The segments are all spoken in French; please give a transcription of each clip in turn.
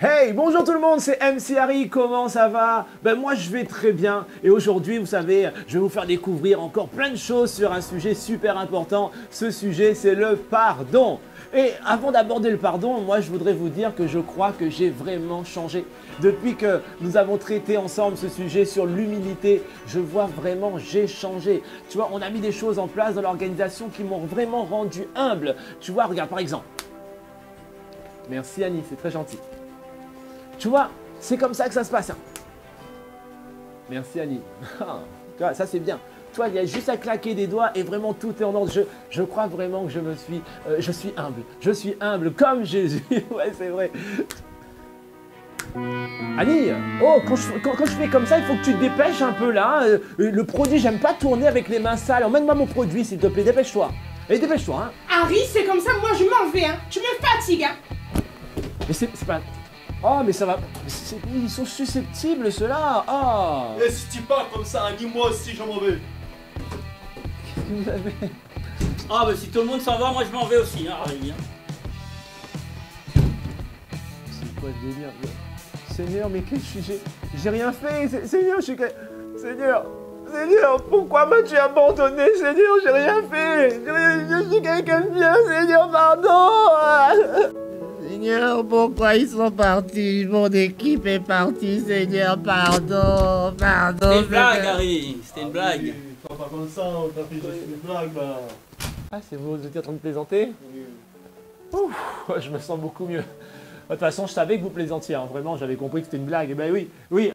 Hey, bonjour tout le monde, c'est MC Harry, comment ça va? Ben moi je vais très bien et aujourd'hui vous savez, je vais vous faire découvrir encore plein de choses sur un sujet super important. Ce sujet c'est le pardon. Et avant d'aborder le pardon, moi je voudrais vous dire que je crois que j'ai vraiment changé. Depuis que nous avons traité ensemble ce sujet sur l'humilité, je vois vraiment j'ai changé. Tu vois, on a mis des choses en place dans l'organisation qui m'ont vraiment rendu humble. Tu vois, regarde par exemple. Merci Annie, c'est très gentil. Tu vois, c'est comme ça que ça se passe. Hein. Merci Annie. Tu vois, ça c'est bien. Tu vois, il y a juste à claquer des doigts et vraiment tout est en ordre. Je crois vraiment que je suis humble. Je suis humble comme Jésus. Ouais, c'est vrai. Annie, oh, quand je fais comme ça, il faut que tu te dépêches un peu là. Le produit, j'aime pas tourner avec les mains sales. Emmène-moi mon produit, s'il te plaît, dépêche-toi. Et dépêche-toi. Hein. Harry, c'est comme ça, moi je m'en vais. Hein. Tu me fatigues. Hein. Mais c'est pas... Oh, mais ça va... Ils sont susceptibles, ceux-là. Oh. Et si tu parles comme ça, Annie, moi aussi je m'en vais. Qu'est-ce que vous avez? Ah, bah si tout le monde s'en va, moi je m'en vais aussi, hein, Harry. C'est quoi ce délire? Seigneur, mais qu'est-ce que j'ai rien fait. Seigneur, Seigneur, pourquoi m'as-tu abandonné? Seigneur, j'ai rien fait. Je suis quelqu'un de bien. Seigneur, pardon. Seigneur, pourquoi ils sont partis? Mon équipe est partie, Seigneur, pardon. C'était une blague, Harry, c'était une blague. Harry, sois pas comme ça, on t'a fait juste une blague là. Ah, c'est vous étiez en train de plaisanter? Ouf, je me sens beaucoup mieux. De toute façon, je savais que vous plaisantiez, hein. Vraiment, j'avais compris que c'était une blague. Eh ben oui, oui.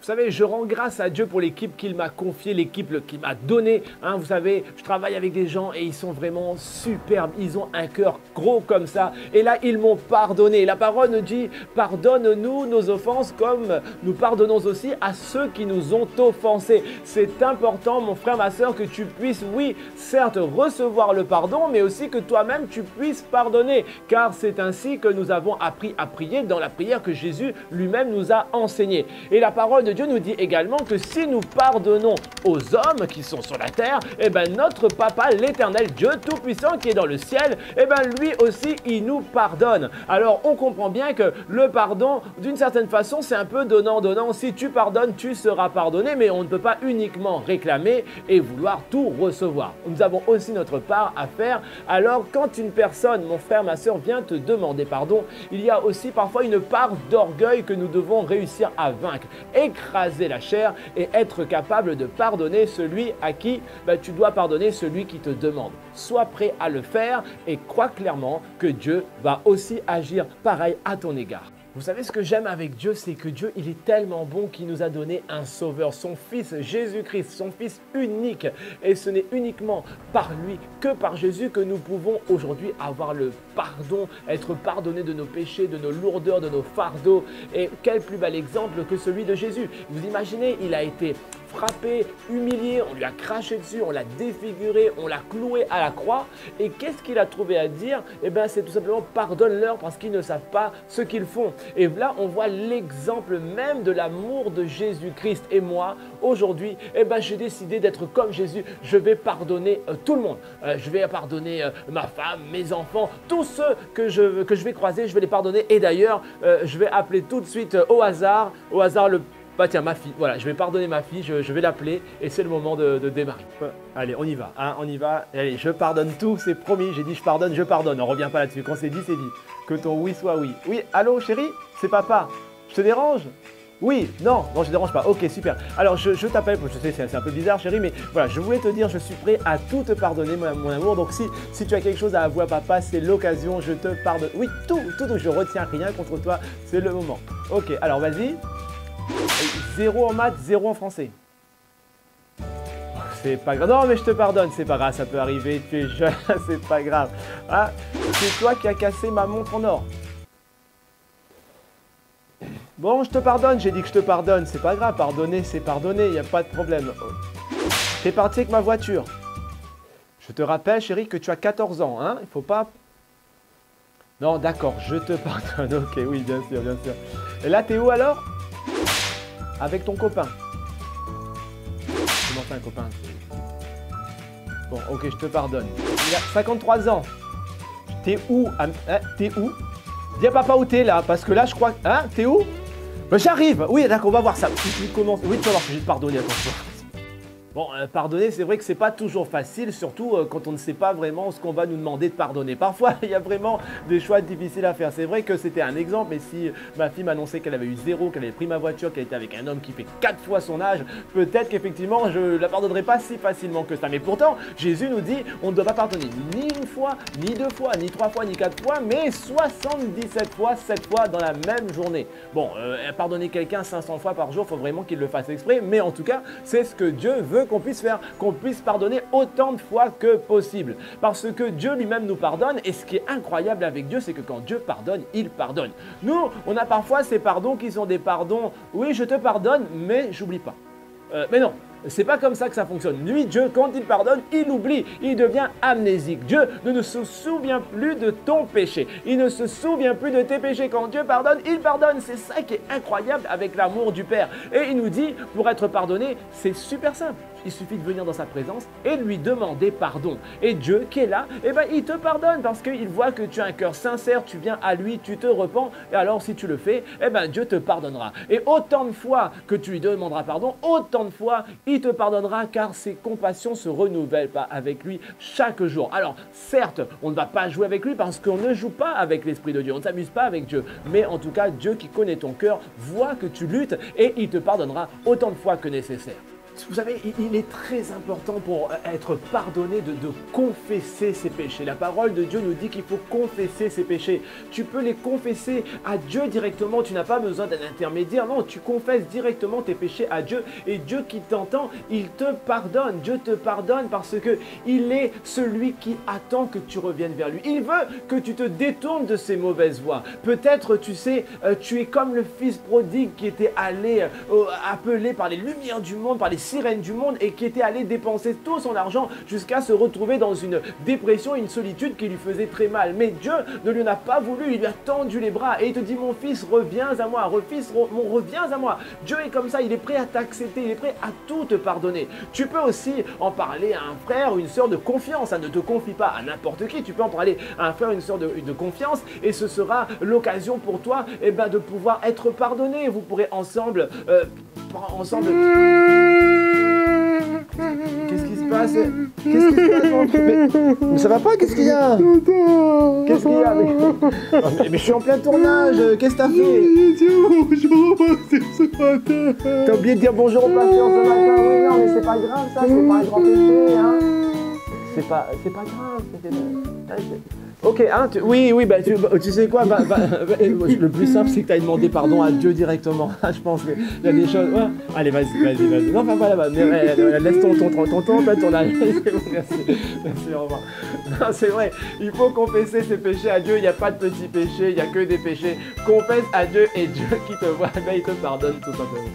Vous savez, je rends grâce à Dieu pour l'équipe qu'il m'a confiée, l'équipe qu'il m'a donnée. Hein, vous savez, je travaille avec des gens et ils sont vraiment superbes. Ils ont un cœur gros comme ça. Et là, ils m'ont pardonné. La parole nous dit, pardonne-nous nos offenses comme nous pardonnons aussi à ceux qui nous ont offensés. C'est important, mon frère, ma soeur, que tu puisses, oui, certes, recevoir le pardon, mais aussi que toi-même, tu puisses pardonner. Car c'est ainsi que nous avons appris à prier dans la prière que Jésus lui-même nous a enseignée. Et la parole de Dieu nous dit également que si nous pardonnons aux hommes qui sont sur la terre, eh ben notre Papa, l'Éternel, Dieu Tout-Puissant qui est dans le ciel, eh ben lui aussi, il nous pardonne. Alors, on comprend bien que le pardon, d'une certaine façon, c'est un peu donnant-donnant. Si tu pardonnes, tu seras pardonné, mais on ne peut pas uniquement réclamer et vouloir tout recevoir. Nous avons aussi notre part à faire. Alors, quand une personne, mon frère, ma soeur, vient te demander pardon, il y a aussi parfois une part d'orgueil que nous devons réussir à vaincre. Écraser la chair et être capable de pardonner celui à qui tu dois pardonner, celui qui te demande. Sois prêt à le faire et crois clairement que Dieu va aussi agir pareil à ton égard. Vous savez, ce que j'aime avec Dieu, c'est que Dieu, il est tellement bon qu'il nous a donné un sauveur, son Fils Jésus-Christ, son Fils unique. Et ce n'est uniquement par lui que par Jésus que nous pouvons aujourd'hui avoir le pardon, être pardonnés de nos péchés, de nos lourdeurs, de nos fardeaux. Et quel plus bel exemple que celui de Jésus. Vous imaginez, il a été frappé, humilié, on lui a craché dessus, on l'a défiguré, on l'a cloué à la croix. Et qu'est-ce qu'il a trouvé à dire? Eh bien, c'est tout simplement pardonne-leur parce qu'ils ne savent pas ce qu'ils font. Et là, on voit l'exemple même de l'amour de Jésus-Christ. Et moi, aujourd'hui, eh ben, j'ai décidé d'être comme Jésus. Je vais pardonner tout le monde. Je vais pardonner ma femme, mes enfants, tous ceux que je vais croiser, je vais les pardonner. Et d'ailleurs, je vais appeler tout de suite au hasard le... Bah tiens, ma fille, voilà, je vais pardonner ma fille, je vais l'appeler et c'est le moment de démarrer. Allez, on y va, hein, on y va. Allez, je pardonne tout, c'est promis, j'ai dit je pardonne, on revient pas là-dessus. Quand c'est dit, c'est dit. Que ton oui soit oui. Oui, allô chérie, c'est papa, je te dérange? Oui, non, je ne dérange pas. Ok, super. Alors, je t'appelle, je sais, c'est un peu bizarre, chérie, mais voilà, je voulais te dire, je suis prêt à tout te pardonner, mon amour. Donc, si tu as quelque chose à avouer à papa, c'est l'occasion, je te pardonne. Oui, tout, je retiens rien contre toi, c'est le moment. Ok, alors vas-y. 0 en maths, 0 en français. C'est pas grave. Non, mais je te pardonne, c'est pas grave, ça peut arriver, tu es jeune, c'est pas grave. Ah, c'est toi qui as cassé ma montre en or. Bon, je te pardonne, j'ai dit que je te pardonne, c'est pas grave, pardonner, c'est pardonner, il n'y a pas de problème. T'es parti avec ma voiture. Je te rappelle, chérie, que tu as 14 ans, hein, il faut pas... Non, d'accord, je te pardonne, ok, oui, bien sûr, bien sûr. Et là, t'es où alors? Avec ton copain. Comment ça, un copain? Bon, ok, je te pardonne. Il a 53 ans. T'es où? T'es où? Dis à papa où t'es là, parce que là je crois... Hein, t'es où? Ben, j'arrive. Oui, d'accord, on va voir ça. Comment... Oui, tu vas voir que j'ai pardonné, attention. Bon, pardonner, c'est vrai que c'est pas toujours facile, surtout quand on ne sait pas vraiment ce qu'on va nous demander de pardonner. Parfois, il y a vraiment des choix difficiles à faire. C'est vrai que c'était un exemple, mais si ma fille m'annonçait qu'elle avait eu 0, qu'elle avait pris ma voiture, qu'elle était avec un homme qui fait 4 fois son âge, peut-être qu'effectivement, je ne la pardonnerai pas si facilement que ça. Mais pourtant, Jésus nous dit, on ne doit pas pardonner ni une fois, ni 2 fois, ni 3 fois, ni 4 fois, mais 77 fois, 7 fois dans la même journée. Bon, pardonner quelqu'un 500 fois par jour, il faut vraiment qu'il le fasse exprès, mais en tout cas, c'est ce que Dieu veut qu'on puisse faire, qu'on puisse pardonner autant de fois que possible. Parce que Dieu lui-même nous pardonne, et ce qui est incroyable avec Dieu, c'est que quand Dieu pardonne, il pardonne. Nous, on a parfois ces pardons qui sont des pardons, oui, je te pardonne, mais j'oublie pas. Mais non, c'est pas comme ça que ça fonctionne. Lui, Dieu, quand il pardonne, il oublie, il devient amnésique. Dieu ne se souvient plus de ton péché. Il ne se souvient plus de tes péchés. Quand Dieu pardonne, il pardonne. C'est ça qui est incroyable avec l'amour du Père. Et il nous dit, pour être pardonné, c'est super simple. Il suffit de venir dans sa présence et de lui demander pardon. Et Dieu qui est là, eh ben, il te pardonne parce qu'il voit que tu as un cœur sincère, tu viens à lui, tu te repens. Et alors si tu le fais, eh ben, Dieu te pardonnera. Et autant de fois que tu lui demanderas pardon, autant de fois il te pardonnera car ses compassions se renouvellent pas avec lui chaque jour. Alors certes, on ne va pas jouer avec lui parce qu'on ne joue pas avec l'Esprit de Dieu, on ne s'amuse pas avec Dieu. Mais en tout cas, Dieu qui connaît ton cœur voit que tu luttes et il te pardonnera autant de fois que nécessaire. Vous savez, il est très important pour être pardonné de confesser ses péchés. La parole de Dieu nous dit qu'il faut confesser ses péchés. Tu peux les confesser à Dieu directement, tu n'as pas besoin d'un intermédiaire. Non, tu confesses directement tes péchés à Dieu et Dieu qui t'entend, il te pardonne. Dieu te pardonne parce qu'il est celui qui attend que tu reviennes vers lui. Il veut que tu te détournes de ces mauvaises voies. Peut-être, tu sais, tu es comme le fils prodigue qui était allé appelé par les lumières du monde, par les sirènes du monde et qui était allé dépenser tout son argent jusqu'à se retrouver dans une dépression, une solitude qui lui faisait très mal. Mais Dieu ne lui en a pas voulu, il lui a tendu les bras et il te dit mon fils reviens à moi, reviens à moi. Dieu est comme ça, il est prêt à t'accepter, il est prêt à tout te pardonner. Tu peux aussi en parler à un frère ou une sœur de confiance, ne te confie pas à n'importe qui, tu peux en parler à un frère ou une sœur de confiance et ce sera l'occasion pour toi de pouvoir être pardonné. Vous pourrez ensemble Qu'est-ce qui se passe? Qu'est-ce qui se passe? Mais ça va pas? Qu'est-ce qu'il y a? Qu'est-ce qu'il y a? Mais je suis en plein tournage, qu'est-ce que t'as fait? T'as oublié de dire bonjour au patient ce matin? Oui, non, mais c'est pas grave ça, c'est pas un grand péché, hein? C'est pas grave, ok, hein, oui, tu sais quoi, le plus simple c'est que tu ailles demander pardon à Dieu directement. Je pense qu'il y a des choses. Ouais. Allez, vas-y. Non, enfin voilà, laisse ton tournage. Merci, au revoir. Non, c'est vrai, il faut confesser ses péchés à Dieu. Il n'y a pas de petits péchés, il n'y a que des péchés. Confesse à Dieu et Dieu qui te voit, il te pardonne tout simplement.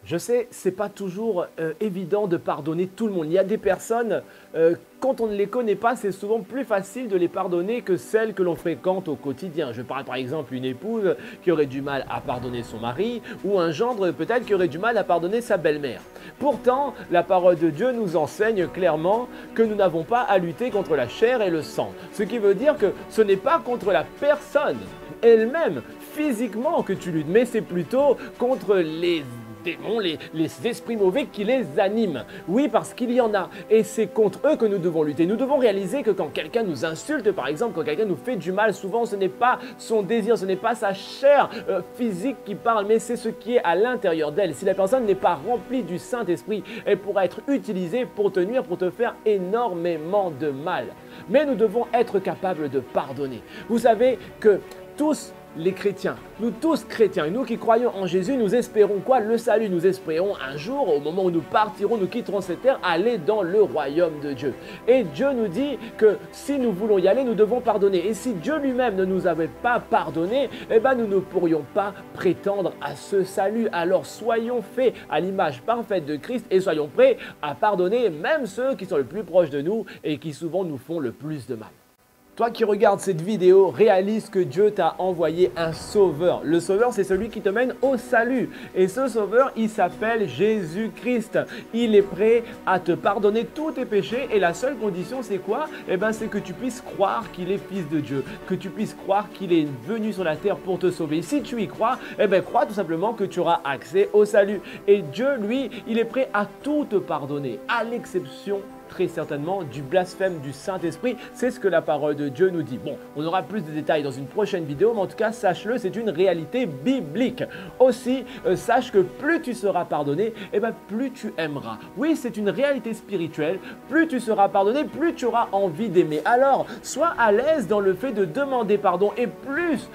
Je sais, c'est pas toujours évident de pardonner tout le monde. Il y a des personnes, quand on ne les connaît pas, c'est souvent plus facile de les pardonner que celles que l'on fréquente au quotidien. Je parle par exemple d'une épouse qui aurait du mal à pardonner son mari ou un gendre peut-être qui aurait du mal à pardonner sa belle-mère. Pourtant, la parole de Dieu nous enseigne clairement que nous n'avons pas à lutter contre la chair et le sang. Ce qui veut dire que ce n'est pas contre la personne elle-même, physiquement que tu luttes, mais c'est plutôt contre les démons, les esprits mauvais qui les animent. Oui, parce qu'il y en a. Et c'est contre eux que nous devons lutter. Nous devons réaliser que quand quelqu'un nous insulte, par exemple, quand quelqu'un nous fait du mal, souvent ce n'est pas son désir, ce n'est pas sa chair physique qui parle, mais c'est ce qui est à l'intérieur d'elle. Si la personne n'est pas remplie du Saint-Esprit, elle pourra être utilisée pour te nuire, pour te faire énormément de mal. Mais nous devons être capables de pardonner. Vous savez que tous les chrétiens, nous tous chrétiens, et nous qui croyons en Jésus, nous espérons quoi? Le salut. Nous espérons un jour, au moment où nous partirons, nous quitterons cette terre, aller dans le royaume de Dieu. Et Dieu nous dit que si nous voulons y aller, nous devons pardonner. Et si Dieu lui-même ne nous avait pas pardonné, nous ne pourrions pas prétendre à ce salut. Alors soyons faits à l'image parfaite de Christ et soyons prêts à pardonner même ceux qui sont le plus proches de nous et qui souvent nous font le plus de mal. Toi qui regardes cette vidéo, réalise que Dieu t'a envoyé un sauveur. Le sauveur, c'est celui qui te mène au salut. Et ce sauveur, il s'appelle Jésus-Christ. Il est prêt à te pardonner tous tes péchés. Et la seule condition, c'est quoi? Eh bien, c'est que tu puisses croire qu'il est fils de Dieu. Que tu puisses croire qu'il est venu sur la terre pour te sauver. Si tu y crois, eh bien, crois tout simplement que tu auras accès au salut. Et Dieu, lui, il est prêt à tout te pardonner, à l'exception très certainement du blasphème du Saint-Esprit. C'est ce que la parole de Dieu nous dit. Bon, on aura plus de détails dans une prochaine vidéo, mais en tout cas, sache-le, c'est une réalité biblique. Aussi, sache que plus tu seras pardonné, eh ben, plus tu aimeras. Oui, c'est une réalité spirituelle. Plus tu seras pardonné, plus tu auras envie d'aimer. Alors, sois à l'aise dans le fait de demander pardon et plus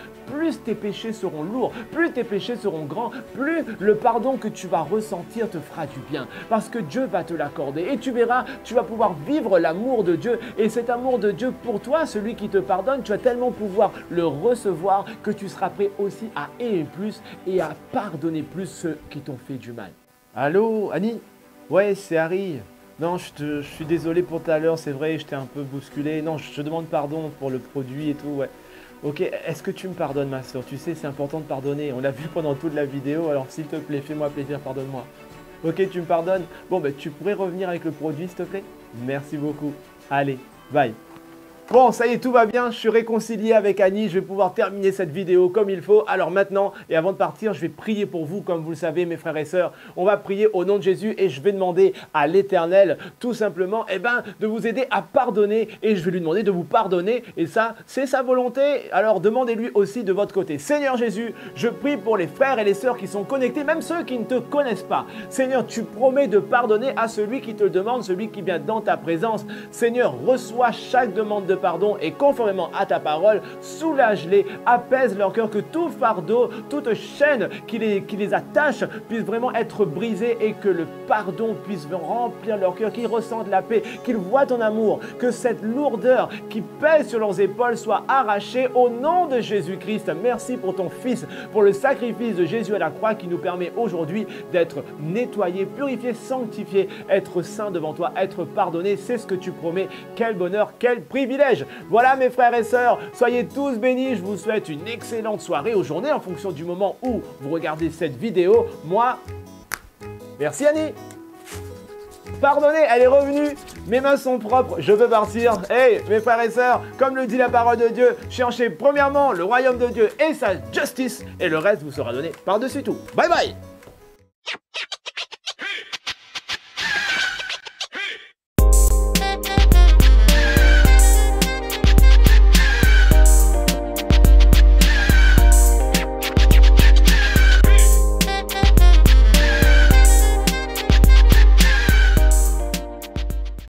tes péchés seront lourds, plus tes péchés seront grands, plus le pardon que tu vas ressentir te fera du bien. Parce que Dieu va te l'accorder et tu verras, tu vas pouvoir vivre l'amour de Dieu. Et cet amour de Dieu pour toi, celui qui te pardonne, tu vas tellement pouvoir le recevoir que tu seras prêt aussi à aimer plus et à pardonner plus ceux qui t'ont fait du mal. Allô, Annie? Ouais, c'est Harry. Non, je suis désolé pour tout à l'heure, c'est vrai, je t'ai un peu bousculé. Non, je te demande pardon pour le produit et tout, ouais. Ok, est-ce que tu me pardonnes, ma soeur? Tu sais, c'est important de pardonner. On l'a vu pendant toute la vidéo, alors s'il te plaît, fais-moi plaisir, pardonne-moi. Ok, tu me pardonnes? Bon, ben, tu pourrais revenir avec le produit, s'il te plaît? Merci beaucoup. Allez, bye. Bon, ça y est, tout va bien, je suis réconcilié avec Annie, je vais pouvoir terminer cette vidéo comme il faut. Alors maintenant, et avant de partir, je vais prier pour vous, comme vous le savez, mes frères et sœurs. On va prier au nom de Jésus et je vais demander à l'Éternel, tout simplement, de vous aider à pardonner. Et je vais lui demander de vous pardonner, et ça, c'est sa volonté. Alors demandez-lui aussi de votre côté. Seigneur Jésus, je prie pour les frères et les sœurs qui sont connectés, même ceux qui ne te connaissent pas. Seigneur, tu promets de pardonner à celui qui te le demande, celui qui vient dans ta présence. Seigneur, reçois chaque demande de pardon et conformément à ta parole, soulage-les, apaise leur cœur, que tout fardeau, toute chaîne qui les attache puisse vraiment être brisée et que le pardon puisse remplir leur cœur, qu'ils ressentent la paix, qu'ils voient ton amour, que cette lourdeur qui pèse sur leurs épaules soit arrachée au nom de Jésus-Christ. Merci pour ton Fils, pour le sacrifice de Jésus à la croix qui nous permet aujourd'hui d'être nettoyés, purifiés, sanctifiés, être saints devant toi, être pardonnés. C'est ce que tu promets. Quel bonheur, quel privilège! Voilà mes frères et sœurs, soyez tous bénis, je vous souhaite une excellente soirée ou journée en fonction du moment où vous regardez cette vidéo. Moi, merci Annie. Pardonnez, elle est revenue, mes mains sont propres, je peux partir. Hey mes frères et sœurs, comme le dit la parole de Dieu, cherchez premièrement le royaume de Dieu et sa justice et le reste vous sera donné par-dessus tout. Bye bye.